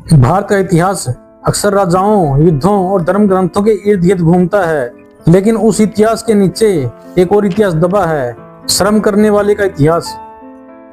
भारत का इतिहास अक्सर राजाओं, युद्धों और धर्म ग्रंथों के इर्द गिर्द घूमता है, लेकिन उस इतिहास के नीचे एक और इतिहास दबा है, श्रम करने वाले का इतिहास।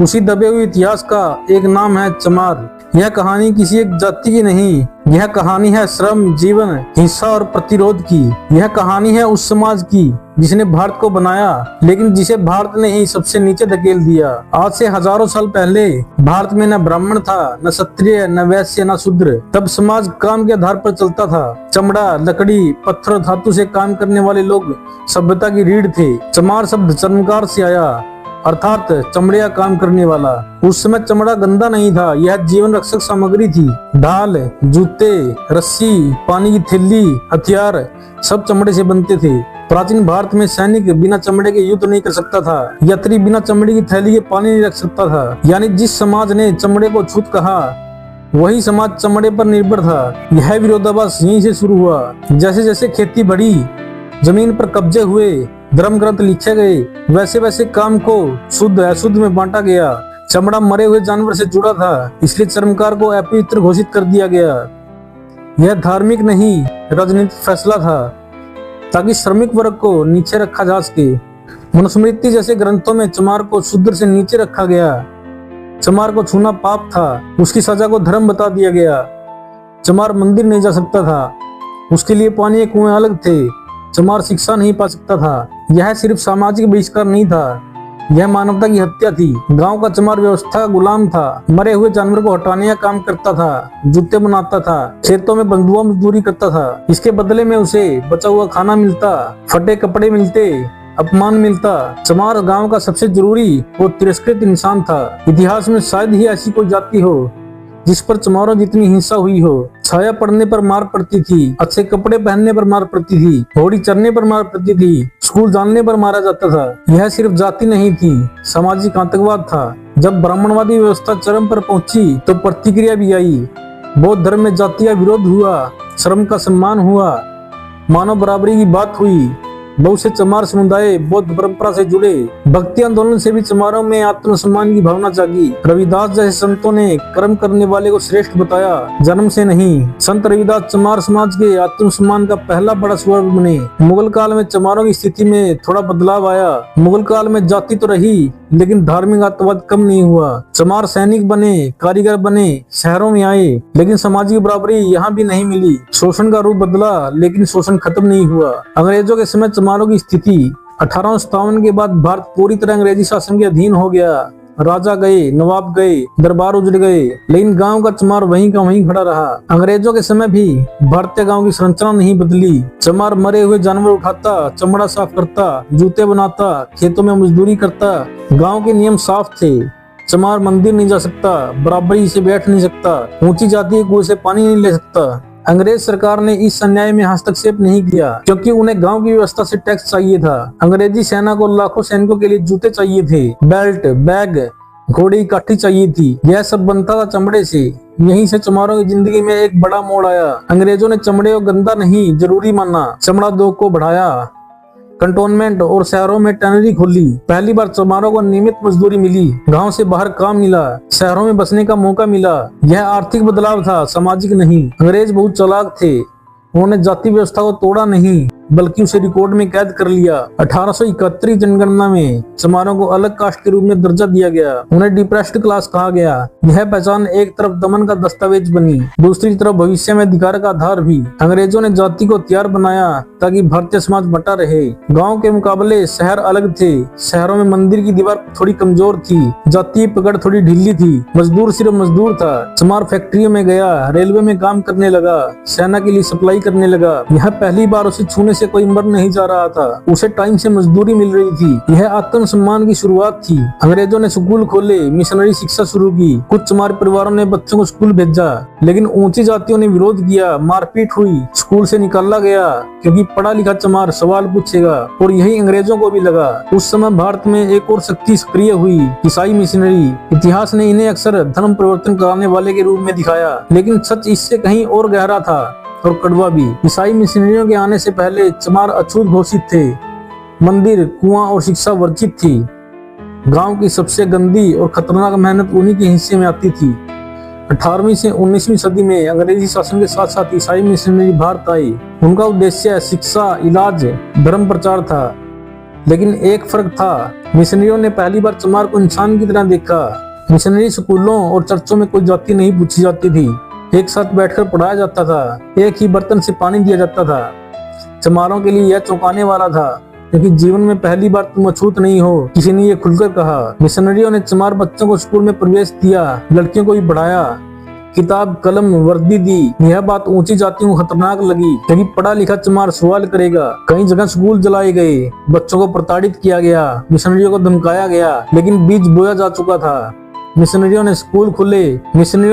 उसी दबे हुए इतिहास का एक नाम है चमार। यह कहानी किसी एक जाति की नहीं, यह कहानी है श्रम, जीवन, हिंसा और प्रतिरोध की। यह कहानी है उस समाज की जिसने भारत को बनाया, लेकिन जिसे भारत ने ही सबसे नीचे धकेल दिया। आज से हजारों साल पहले भारत में न ब्राह्मण था, न क्षत्रिय, न वैश्य, न शूद्र। तब समाज काम के आधार पर चलता था। चमड़ा, लकड़ी, पत्थर और धातु से काम करने वाले लोग सभ्यता की रीढ़ थे। चमार शब्द चर्मकार से आया, अर्थात चमड़े का काम करने वाला। उस समय चमड़ा गंदा नहीं था, यह जीवन रक्षक सामग्री थी। ढाल, जूते, रस्सी, पानी की थैली, हथियार सब चमड़े से बनते थे। प्राचीन भारत में सैनिक बिना चमड़े के युद्ध नहीं कर सकता था। यात्री बिना चमड़े की थैली के पानी नहीं रख सकता था। यानी जिस समाज ने चमड़े को छूत कहा, वही समाज चमड़े पर निर्भर था। यह विरोधाभास यहीं से शुरू हुआ। जैसे जैसे खेती बढ़ी, जमीन पर कब्जे हुए, धर्म ग्रंथ लिखे गए, वैसे वैसे काम को शुद्ध अशुद्ध में बांटा गया। चमड़ा मरे हुए जानवर से जुड़ा था, इसलिए चर्मकार को अपवित्र घोषित कर दिया गया। यह धार्मिक नहीं, राजनीतिक फैसला था, ताकि श्रमिक वर्ग को नीचे रखा जा सके। मनुस्मृति जैसे ग्रंथों में चमार को शूद्र से नीचे रखा गया। चमार को छूना पाप था, उसकी सजा को धर्म बता दिया गया। चमार मंदिर नहीं जा सकता था, उसके लिए पानी के कुएं अलग थे। चमार शिक्षा नहीं पा सकता था। यह सिर्फ सामाजिक बहिष्कार नहीं था, यह मानवता की हत्या थी। गांव का चमार व्यवस्था का गुलाम था, मरे हुए जानवर को हटाने का काम करता था, जूते बनाता था, खेतों में बंधुआ मजदूरी करता था। इसके बदले में उसे बचा हुआ खाना मिलता, फटे कपड़े मिलते, अपमान मिलता। चमार गांव का सबसे जरूरी और तिरस्कृत इंसान था। इतिहास में शायद ही ऐसी कोई जाति हो जिस पर चमारों जितनी हिंसा हुई हो। छाया पड़ने पर मार पड़ती थी, अच्छे कपड़े पहनने पर मार पड़ती थी, घोड़ी चरने पर मार पड़ती थी, स्कूल जानने पर मारा जाता था। यह सिर्फ जाति नहीं थी, सामाजिक आतंकवाद था। जब ब्राह्मणवादी व्यवस्था चरम पर पहुंची तो प्रतिक्रिया भी आई। बौद्ध धर्म में जाति का विरोध हुआ, श्रम का सम्मान हुआ, मानव बराबरी की बात हुई। बहुत से चमार समुदाय बौद्ध परंपरा से जुड़े। भक्ति आंदोलन से भी चमारों में आत्मसम्मान की भावना जागी। रविदास जैसे संतों ने कर्म करने वाले को श्रेष्ठ बताया, जन्म से नहीं। संत रविदास चमार समाज के आत्मसम्मान का पहला बड़ा स्वर बने। मुगल काल में चमारों की स्थिति में थोड़ा बदलाव आया। मुगल काल में जाति तो रही, लेकिन धार्मिक आतंकवाद कम नहीं हुआ। चमार सैनिक बने, कारीगर बने, शहरों में आए, लेकिन सामाजिक बराबरी यहाँ भी नहीं मिली। शोषण का रूप बदला, लेकिन शोषण खत्म नहीं हुआ। अंग्रेजों के समय चमारों की स्थिति 1857 के बाद भारत पूरी तरह अंग्रेजी शासन के अधीन हो गया। राजा गए, नवाब गए, दरबार उजड़ गए, लेकिन गांव का चमार वहीं का वहीं खड़ा रहा। अंग्रेजों के समय भी भारतीय गांव की संरचना नहीं बदली। चमार मरे हुए जानवर उठाता, चमड़ा साफ करता, जूते बनाता, खेतों में मजदूरी करता। गांव के नियम साफ थे। चमार मंदिर नहीं जा सकता, बराबरी से बैठ नहीं सकता, ऊंची जाति के कुएं से पानी नहीं ले सकता। अंग्रेज सरकार ने इस अन्याय में हस्तक्षेप नहीं किया, क्योंकि उन्हें गांव की व्यवस्था से टैक्स चाहिए था। अंग्रेजी सेना को लाखों सैनिकों के लिए जूते चाहिए थे, बेल्ट, बैग, घोड़े की काठी चाहिए थी। यह सब बनता था चमड़े से। यहीं से चमारों की जिंदगी में एक बड़ा मोड़ आया। अंग्रेजों ने चमड़े को गंदा नहीं, जरूरी माना। चमड़ा उद्योग को बढ़ाया, कंटोनमेंट और शहरों में टैनरी खोली। पहली बार चमारों को नियमित मजदूरी मिली, गांव से बाहर काम मिला, शहरों में बसने का मौका मिला। यह आर्थिक बदलाव था, सामाजिक नहीं। अंग्रेज बहुत चालाक थे, उन्होंने जाति व्यवस्था को तोड़ा नहीं, बल्कि उसे रिकॉर्ड में कैद कर लिया। 1871 जनगणना में चमारों को अलग कास्ट के रूप में दर्जा दिया गया। उन्हें डिप्रेस्ड क्लास कहा गया। यह पहचान एक तरफ दमन का दस्तावेज बनी, दूसरी तरफ भविष्य में अधिकार का आधार भी। अंग्रेजों ने जाति को हथियार बनाया ताकि भारतीय समाज बटा रहे। गाँव के मुकाबले शहर अलग थे। शहरों में मंदिर की दीवार थोड़ी कमजोर थी, जातीय पकड़ थोड़ी ढीली थी। मजदूर सिर्फ मजदूर था। चमार फैक्ट्रियों में गया, रेलवे में काम करने लगा, सेना के लिए सप्लाई करने लगा। यह पहली बार उसे छूने से कोई मर नहीं जा रहा था, उसे टाइम से मजदूरी मिल रही थी। यह आत्मसम्मान की शुरुआत थी। अंग्रेजों ने स्कूल खोले, मिशनरी शिक्षा शुरू की। कुछ चमार परिवारों ने बच्चों को स्कूल भेजा, लेकिन ऊंची जातियों ने विरोध किया, मारपीट हुई, स्कूल से निकाला गया, क्योंकि पढ़ा लिखा चमार सवाल पूछेगा। और यही अंग्रेजों को भी लगा। उस समय भारत में एक और शक्ति सक्रिय हुई, ईसाई मिशनरी। इतिहास ने इन्हें अक्सर धर्म परिवर्तन कराने वाले के रूप में दिखाया, लेकिन सच इससे कहीं और गहरा था और कड़वा भी। ईसाई मिशनरियों के आने से पहले चमार अछूत घोषित थे। मंदिर, कुआं और शिक्षा वर्जित थी। गांव की सबसे गंदी और खतरनाक मेहनत उन्हीं के हिस्से में आती थी। 18वीं से 19वीं सदी में अंग्रेजी शासन के साथ साथ ईसाई मिशनरी भारत आए। उनका उद्देश्य शिक्षा, इलाज, धर्म प्रचार था। लेकिन एक फर्क था, मिशनरियों ने पहली बार चमार को इंसान की तरह देखा। मिशनरी स्कूलों और चर्चों में कोई जाति नहीं पूछी जाती थी, एक साथ बैठकर पढ़ाया जाता था, एक ही बर्तन से पानी दिया जाता था। चमारों के लिए यह चौंकाने वाला था, क्योंकि जीवन में पहली बार तुम अछूत नहीं हो, किसी ने ये खुलकर कहा। मिशनरियों ने चमार बच्चों को स्कूल में प्रवेश दिया, लड़कियों को भी बढ़ाया, किताब, कलम, वर्दी दी। यह बात ऊंची जातियों को खतरनाक लगी, क्योंकि पढ़ा लिखा चमार सवाल करेगा। कई जगह स्कूल जलाए गए, बच्चों को प्रताड़ित किया गया, मिशनरियों को धमकाया गया, लेकिन बीज बोया जा चुका था। मिशनरियों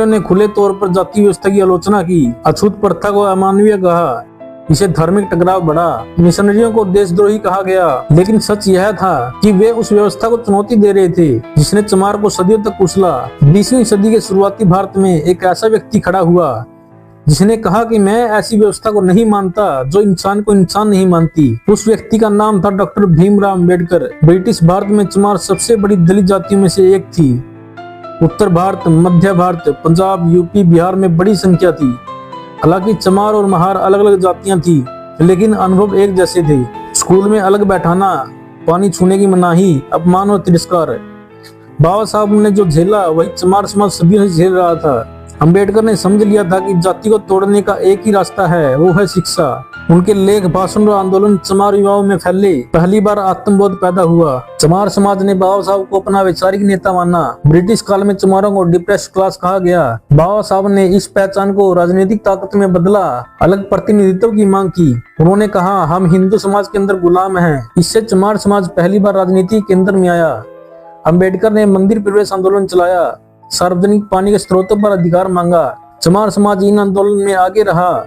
ने खुले तौर पर जाति व्यवस्था की आलोचना की, अछूत प्रथा को अमानवीय कहा, इसे धार्मिक टकराव बढ़ा। मिशनरियों को देशद्रोही कहा गया, लेकिन सच यह था कि वे उस व्यवस्था को चुनौती दे रहे थे जिसने चमार को सदियों तक कुचला। 20वीं सदी के शुरुआती भारत में एक ऐसा व्यक्ति खड़ा हुआ जिसने कहा कि मैं ऐसी व्यवस्था को नहीं मानता जो इंसान को इंसान नहीं मानती। उस व्यक्ति का नाम था डॉक्टर भीमराव अम्बेडकर। ब्रिटिश भारत में चमार सबसे बड़ी दलित जातियों में से एक थी। उत्तर भारत, मध्य भारत, पंजाब, यूपी, बिहार में बड़ी संख्या थी। हालांकि चमार और महार अलग अलग जातियां थी, लेकिन अनुभव एक जैसे थे। स्कूल में अलग बैठाना, पानी छूने की मनाही, अपमान और तिरस्कार। बाबा साहब ने जो झेला वही चमार समाज सदियों से झेल रहा था। अंबेडकर ने समझ लिया था कि जाति को तोड़ने का एक ही रास्ता है, वो है शिक्षा। उनके लेख, भाषण और आंदोलन चमार युवाओं में फैले। पहली बार आत्मबोध पैदा हुआ। चमार समाज ने बाबा साहब को अपना वैचारिक नेता माना। ब्रिटिश काल में चमारों को डिप्रेस्ड क्लास कहा गया। बाबा साहब ने इस पहचान को राजनीतिक ताकत में बदला, अलग प्रतिनिधित्व की मांग की। उन्होंने कहा, हम हिंदू समाज के अंदर गुलाम हैं। इससे चमार समाज पहली बार राजनीति के केंद्र में आया। अंबेडकर ने मंदिर प्रवेश आंदोलन चलाया, सार्वजनिक पानी के स्रोतों पर अधिकार मांगा। चमार समाज इन आंदोलन में आगे रहा,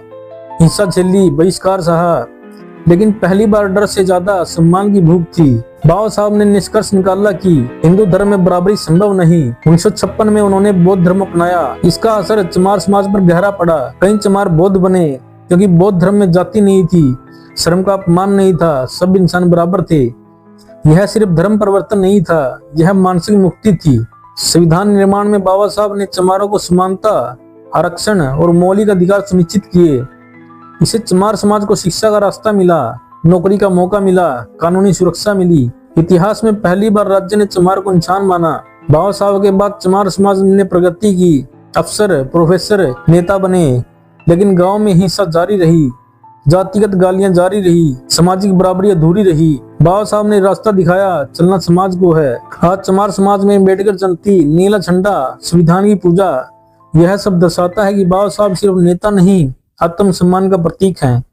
हिंसा झेली, बहिष्कार सहा, लेकिन पहली बार डर से ज्यादा सम्मान की भूख थी। बाबा साहब ने निष्कर्ष निकाला कि हिंदू धर्म में बराबरी संभव नहीं। 1956 में उन्होंने बौद्ध धर्म अपनाया। इसका असर चमार समाज पर गहरा पड़ा। कई चमार बौद्ध बने, क्योंकि बौद्ध धर्म में जाति नहीं थी, श्रम का अपमान नहीं था, सब इंसान बराबर थे। यह सिर्फ धर्म परिवर्तन नहीं था, यह मानसिक मुक्ति थी। संविधान निर्माण में बाबा साहब ने चमारों को समानता, आरक्षण और मौलिक अधिकार सुनिश्चित किए। इससे चमार समाज को शिक्षा का रास्ता मिला, नौकरी का मौका मिला, कानूनी सुरक्षा मिली। इतिहास में पहली बार राज्य ने चमार को इंसान माना। बाबा साहब के बाद चमार समाज ने प्रगति की, अफसर, प्रोफेसर, नेता बने, लेकिन गांव में हिंसा जारी रही, जातिगत गालियां जारी रही, सामाजिक बराबरी अधूरी रही। बाबा साहब ने रास्ता दिखाया, चलना समाज को है। आज चमार समाज में अम्बेडकर जयंती, नीला झंडा, संविधान की पूजा, यह सब दर्शाता है कि बाबा साहब सिर्फ नेता नहीं, आत्म सम्मान का प्रतीक हैं।